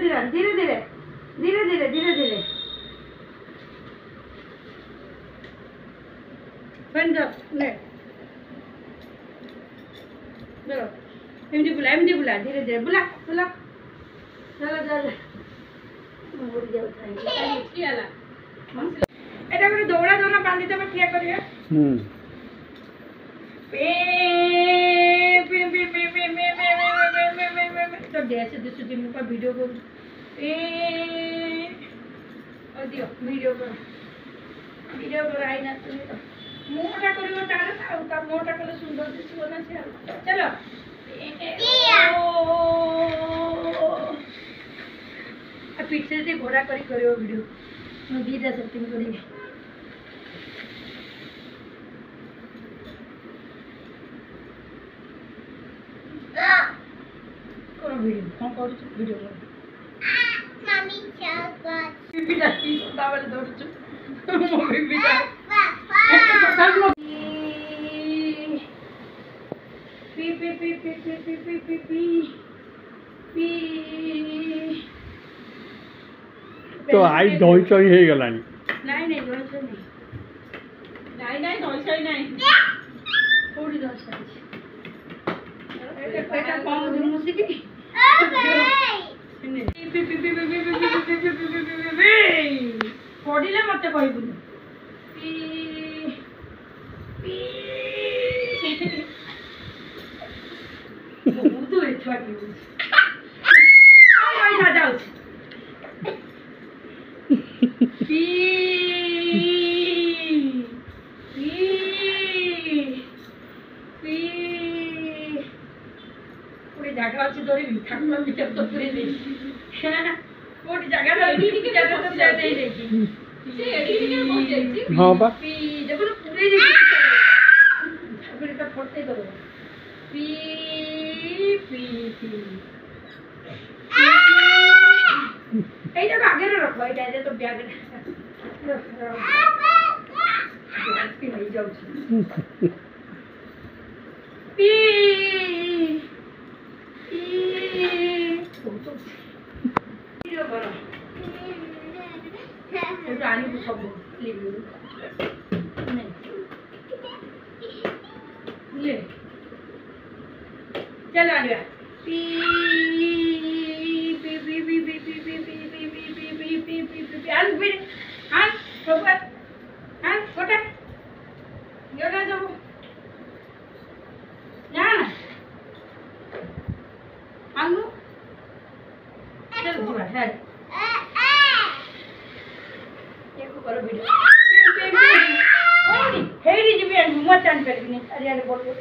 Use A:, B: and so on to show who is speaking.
A: धीरे धीरे धीरे धीरे धीरे धीरे धीरे बंद ले चलो एमडी बुला धीरे धीरे बुला बुला चलो चलो मुड़ जाओ थाई की आला এটা করে দৌড়া দৌড়া বাঁধি দেবে ঠিক করিয়া पे पे पे पे पे पे तो जैसे दूसरे दिन का वीडियो को ए और दियो वीडियो कर आई ना तुम तो मोटा करियो तारे ता मोटा कर सुंदर दिसबो ना चलो आ पीछे से घोड़ा करियो वीडियो नदी दा सेटिंग करिए वीडियो कौन कर वीडियो कर मम्मी चागा बीबी दादी दावल दौड़ मम्मी बीबी पी पी पी पी पी पी पी पी पी पी
B: तो आई ढोई हे गलानी
A: नहीं नहीं ढोई नहीं नहीं थोड़ी दोसा बेटा कौन मुझे की पढ़िले मत कहबुन जगह अच्छी तोरी ठाकुर भीतर तो पूरे दे कोटी जगह एडी के जगह तो दे देगी से एडी के पहुंच जाई
B: हां बा
A: पी जब पूरे दे अभी तो फोड़ते करो पी पी पी এই যে আগে রাখো এটা যে তো ব্যাগ পি नहीं जाऊ पी रानी को सब ले ले चल आ गया पी पी पी पी पी पी पी पी पी पी पी पी पी पी पी आन फिर आन ऊपर आन कोटा योगा जाओ ना आनु चल जुआ है ये को करो वीडियो ओडी हेडी जीबे मत आन करबिनी अरे अरे बोल बोल